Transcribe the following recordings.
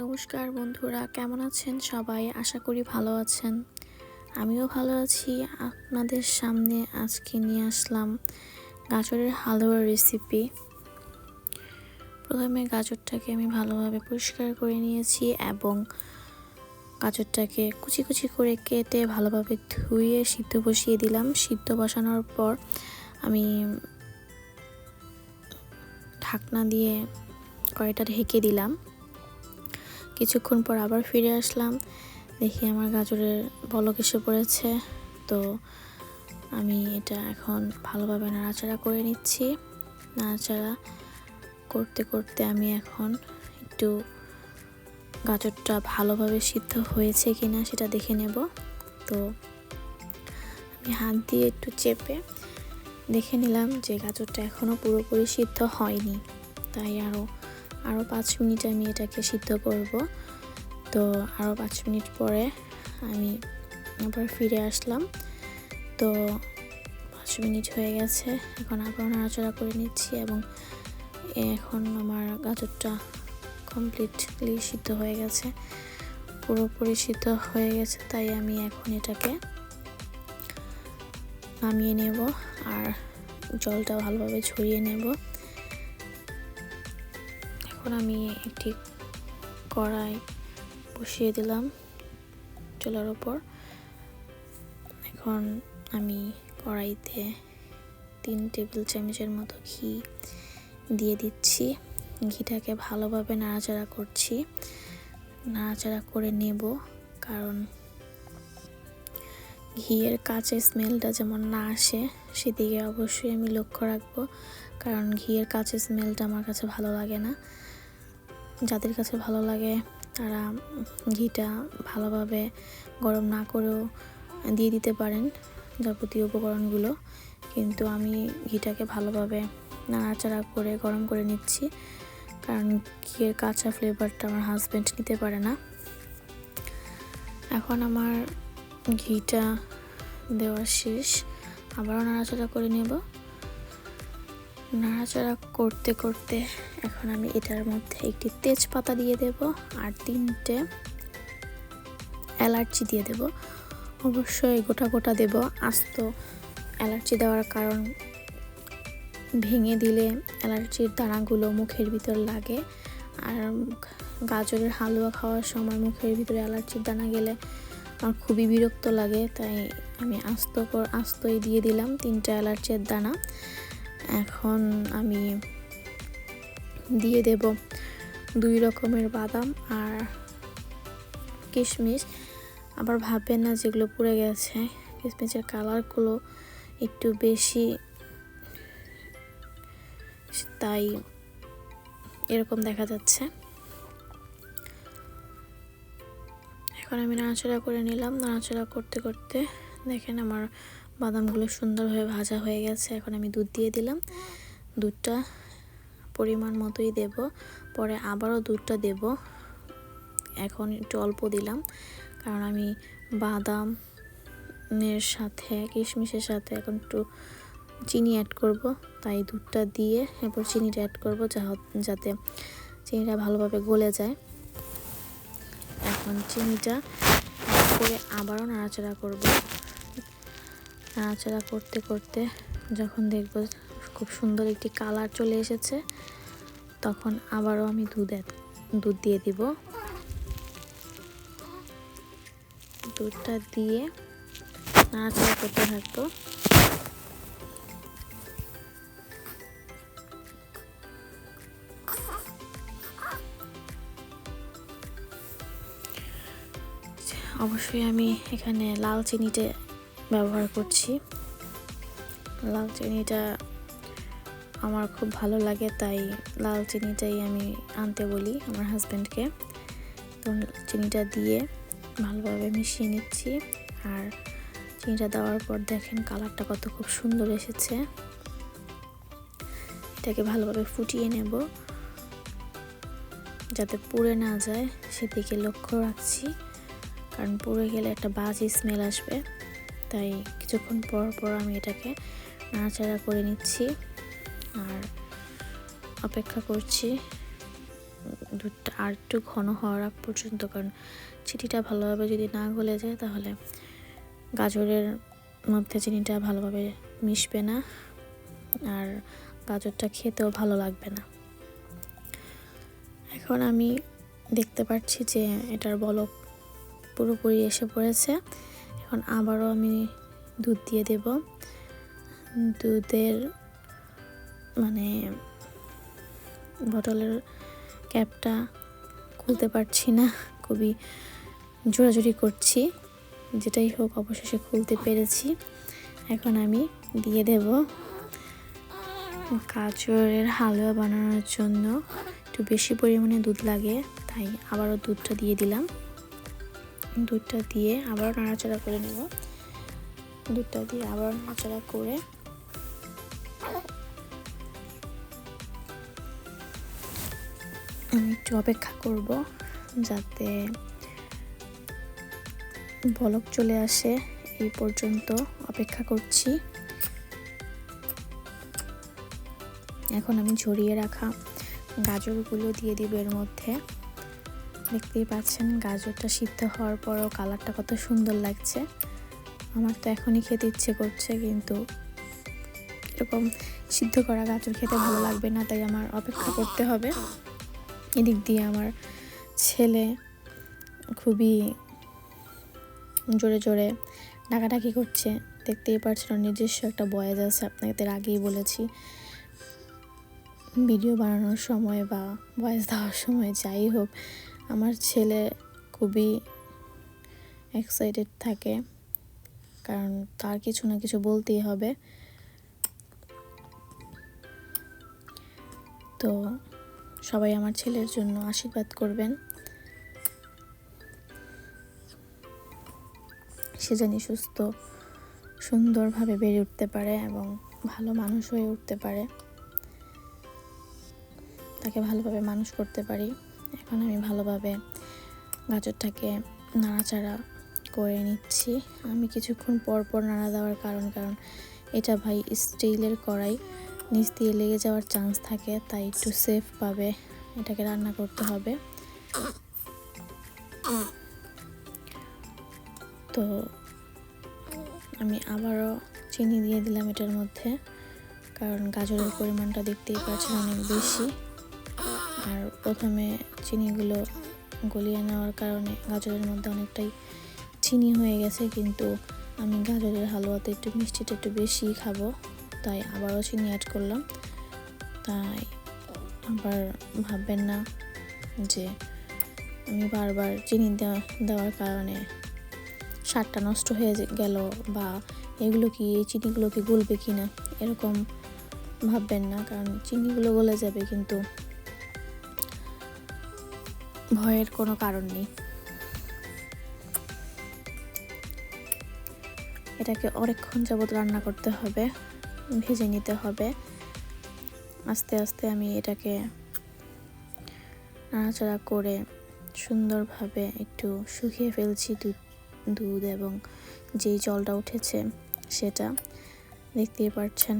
নমস্কার বন্ধুরা, কেমন আছেন সবাই? আশা করি ভালো আছেন। আমিও ভালো আছি। আপনাদের সামনে আজকে নিয়ে আসলাম গাজরের হালুয়ার রেসিপি। প্রথমে গাজরটাকে আমি ভালোভাবে পরিষ্কার করে নিয়েছি এবং গাজরটাকে কুচি কুচি করে কেটে ভালোভাবে ধুয়ে সিদ্ধ বসিয়ে দিলাম। সিদ্ধ বসানোর পর আমি ঢাকনা দিয়ে কড়াইটা ঢেকে দিলাম। কিছুক্ষণ পর আবার ফিরে আসলাম, দেখি আমার গাজরের বলক এসে পড়েছে। তো আমি এটা এখন ভালোভাবে নাড়াচাড়া করে নিচ্ছি। নাড়াচাড়া করতে করতে আমি এখন একটু গাজরটা ভালোভাবে সিদ্ধ হয়েছে কিনা সেটা দেখে নেব। তো আমি হাত দিয়ে একটু চেপে দেখে নিলাম যে গাজরটা এখনও পুরোপুরি সিদ্ধ হয়নি, তাই আরও 5 মিনিট আমি এটাকে সিদ্ধ করব। তো আরও 5 মিনিট পরে আমি আবার ফিরে আসলাম। তো 5 মিনিট হয়ে গেছে, এখন আবার নাড়াচাড়া করে নিচ্ছি এবং এখন আমার গাজরটা কমপ্লিটলি সিদ্ধ হয়ে গেছে, পুরোপুরি সিদ্ধ হয়ে গেছে। তাই আমি এখন এটাকে নামিয়ে নেব আর জলটা ভালোভাবে ঝরিয়ে নেব। এখন আমি একটি কড়াই বসিয়ে দিলাম চুলার উপর। এখন আমি কড়াইতে 3 টেবিল চামচের মতো ঘি দিয়ে দিচ্ছি। ঘিটাকে ভালোভাবে নাড়াচাড়া করছি, নাড়াচাড়া করে নেব, কারণ ঘিয়ের কাঁচা স্মেলটা যেমন না আসে সেদিকে অবশ্যই আমি লক্ষ্য রাখবো, কারণ ঘিয়ের কাঁচা স্মেলটা আমার কাছে ভালো লাগে না। যাদের কাছে ভালো লাগে তারা ঘিটা ভালোভাবে গরম না করেও দিয়ে দিতে পারেন যাবতীয় উপকরণগুলো, কিন্তু আমি ঘিটাকে ভালোভাবে নাড়াচাড়া করে গরম করে নিচ্ছি, কারণ ঘিয়ের কাঁচা ফ্লেভারটা আমার হাজব্যান্ড নিতে পারে না। এখন আমার ঘিটা দেওয়া শেষ, আবারও নাড়াচাড়া করে নেব। নাড়াচাড়া করতে করতে এখন আমি এটার মধ্যে একটি তেজপাতা দিয়ে দেব আর 3টে এলাচি দিয়ে দেব। অবশ্যই গোটা গোটা দেব। আস্ত এলাচি দেওয়ার কারণ ভেঙে দিলে এলাচির দানাগুলো মুখের ভিতর লাগে, আর গাজরের হালুয়া খাওয়ার সময় মুখের ভিতরে এলাচির দানা গেলে আমার খুবই বিরক্ত লাগে। তাই আমি আস্তই দিয়ে দিলাম 3টে এলাচির দানা। এখন আমি দিয়ে দেব 2 রকমের বাদাম আর কিশমিশ। আবার ভাববেন না যেগুলো পুড়ে গেছে, কিশমিশের কালারগুলো একটু বেশি, তাই এরকম দেখা যাচ্ছে। এখন আমি নাড়াচাড়া করে নিলাম। নাড়াচাড়া করতে করতে দেখেন আমার বাদামগুলো সুন্দরভাবে ভাজা হয়ে গেছে। এখন আমি দুধ দিয়ে দিলাম। দুধটা পরিমাণ মতোই দেব, পরে আবারও দুধটা দেব। এখন একটু অল্প দিলাম, কারণ আমি বাদামের সাথে কিশমিশের সাথে এখন একটু চিনি অ্যাড করব, তাই দুধটা দিয়ে এরপর চিনিটা অ্যাড করব যাতে চিনিটা ভালোভাবে গলে যায়। এখন চিনিটা অ্যাড করে আবারও নাড়াচাড়া করব। নাড়াচাড়া করতে করতে যখন দেখব খুব সুন্দর একটি কালার চলে এসেছে, তখন আবারও আমি দুধ দিয়ে দিব। দুধটা দিয়ে নাড়াচাড়া করতে থাকবো। অবশ্যই আমি এখানে লাল চিনিটা ব্যবহার করছি। লাল চিনিটা আমার খুব ভালো লাগে, তাই লাল চিনিটাই আমি আনতে বলি আমার হাজব্যান্ডকে। তো চিনিটা দিয়ে ভালোভাবে মিশিয়ে নিচ্ছি, আর চিনিটা দেওয়ার পর দেখেন কালারটা কত খুব সুন্দর এসেছে। এটাকে ভালোভাবে ফুটিয়ে নেব, যাতে পুড়ে না যায় সেদিকে লক্ষ্য রাখছি, কারণ পুড়ে গেলে একটা বাজে স্মেল আসবে। তাই কিছুক্ষণ পর পর আমি এটাকে নাড়াচাড়া করে নিচ্ছি আর অপেক্ষা করছি দুধটা আর একটু ঘন হওয়ার আগ পর্যন্ত, কারণ চিনিটা ভালোভাবে যদি না গলে যায় তাহলে গাজরের মধ্যে চিনিটা ভালোভাবে মিশবে না আর গাজরটা খেতেও ভালো লাগবে না। এখন আমি দেখতে পাচ্ছি যে এটার বলক পুরোপুরি এসে পড়েছে। এখন আবারও আমি দুধ দিয়ে দেব। দুধের মানে বোতলের ক্যাপটা খুলতে পারছি না, খুবই জোরাজুরি করছি। যেটাই হোক অবশেষে খুলতে পেরেছি। এখন আমি দিয়ে দেব। গাজরের হালুয়া বানানোর জন্য একটু বেশি পরিমাণে দুধ লাগে, তাই আবারও দুধটা দিয়ে দিলাম। দুধটা দিয়ে আবার নাড়াচাড়া করে নেব। দুধটা দিয়ে আবার নাড়াচাড়া করে আমি একটু অপেক্ষা করব যাতে বলক চলে আসে। এই পর্যন্ত অপেক্ষা করছি। এখন আমি ঝরিয়ে রাখা গাজরগুলো দিয়ে দিব এর মধ্যে। দেখতেই পাচ্ছেন গাজরটা সিদ্ধ হওয়ার পরও কালারটা কত সুন্দর লাগছে। আমার তো এখনই খেতে ইচ্ছে করছে, কিন্তু এরকম সিদ্ধ করা গাজর খেতে ভালো লাগবে না, তাই আমার অপেক্ষা করতে হবে। এদিক দিয়ে আমার ছেলে খুবই জোরে জোরে ডাকাডাকি করছে। দেখতেই পাচ্ছেন নিজস্ব একটা ভয়েস আছে, আপনাদের আগেই বলেছি। ভিডিও বানানোর সময় বা ভয়েস দেওয়ার সময় যাই হোক, আমার ছেলে খুবই এক্সাইটেড থাকে, কারণ তার কিছু না কিছু বলতেই হবে। তো সবাই আমার ছেলের জন্য আশীর্বাদ করবেন, সে জানি সুস্থ সুন্দরভাবে বেড়ে উঠতে পারে এবং ভালো মানুষ হয়ে উঠতে পারে, তাকে ভালোভাবে মানুষ করতে পারি। এখন আমি ভালোভাবে গাজরটাকে নাড়াচাড়া করে নিচ্ছি। আমি কিছুক্ষণ পর পর নাড়া দেওয়ার কারণ এটা ভাই স্টিলের কড়াই, নিচ দিয়ে লেগে যাওয়ার চান্স থাকে, তাই একটু সেফভাবে এটাকে রান্না করতে হবে। তো আমি আবারও চিনি দিয়ে দিলাম এটার মধ্যে, কারণ গাজরের পরিমাণটা দেখতেই পাচ্ছেন অনেক বেশি। আর প্রথমে চিনিগুলো গলিয়ে নেওয়ার কারণে গাজরের মধ্যে অনেকটাই চিনি হয়ে গেছে, কিন্তু আমি গাজরের হালুয়াতে একটু মিষ্টিটা একটু বেশি খাবো, তাই আবারও চিনি অ্যাড করলাম। তাই আবার ভাববেন না যে আমি বারবার চিনি দেওয়ার কারণে স্বাদটা নষ্ট হয়ে গেল, বা এগুলো কি এই চিনিগুলো কি গলবে কি না, এরকম ভাববেন না, কারণ চিনিগুলো গলে যাবে, কিন্তু ভয়ের কোনো কারণ নেই। এটাকে অনেকক্ষণ যাবত রান্না করতে হবে, ভেজে নিতে হবে। আস্তে আস্তে আমি এটাকে নাড়াচাড়া করে সুন্দরভাবে একটু শুকিয়ে ফেলছি দুধ এবং যেই জলটা উঠেছে সেটা দেখতেই পাচ্ছেন।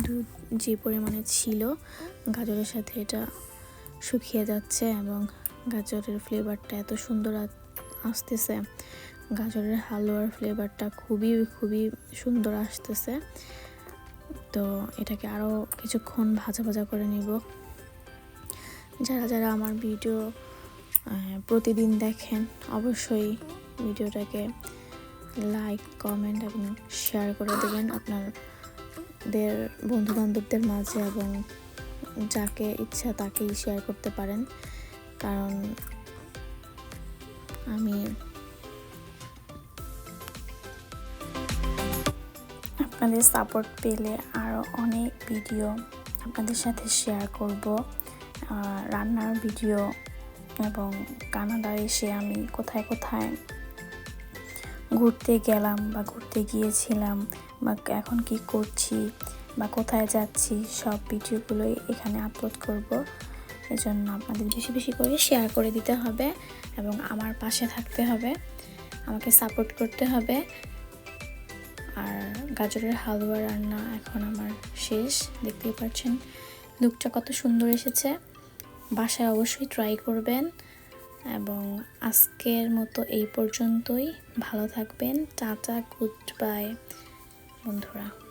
দুধ যে পরিমাণে ছিল গাজরের সাথে এটা শুকিয়ে যাচ্ছে এবং গাজরের ফ্লেভারটা এত সুন্দর আসতেছে। গাজরের হালুয়ার ফ্লেভারটা খুবই খুবই সুন্দর আসতেছে। তো এটাকে আরও কিছুক্ষণ ভাজা ভাজা করে নিব। যারা যারা আমার ভিডিও প্রতিদিন দেখেন অবশ্যই ভিডিওটাকে লাইক, কমেন্ট এবং শেয়ার করে দেবেন আপনাদের বন্ধুবান্ধবদের মাঝে, এবং যাকে ইচ্ছা তাকেই শেয়ার করতে পারেন, কারণ আমি আপনাদের সাপোর্ট পেলে আরও অনেক ভিডিও আপনাদের সাথে শেয়ার করব, রান্নার ভিডিও, এবং কানাডায় এসে আমি কোথায় কোথায় ঘুরতে গেলাম বা ঘুরতে গিয়েছিলাম বা এখন কি করছি বা কোথায় যাচ্ছি সব ভিডিওগুলোই এখানে আপলোড করব। এজন্য আপনাদের বেশি বেশি করে শেয়ার করে দিতে হবে এবং আমার পাশে থাকতে হবে, আমাকে সাপোর্ট করতে হবে। আর গাজরের হালুয়া রান্না এখন আমার শেষ, দেখতেই পাচ্ছেন লুকটা কত সুন্দর এসেছে। বাসায় অবশ্যই ট্রাই করবেন। এবং আজকের মতো এই পর্যন্তই। ভালো থাকবেন। টাটা, গুড বাই বন্ধুরা।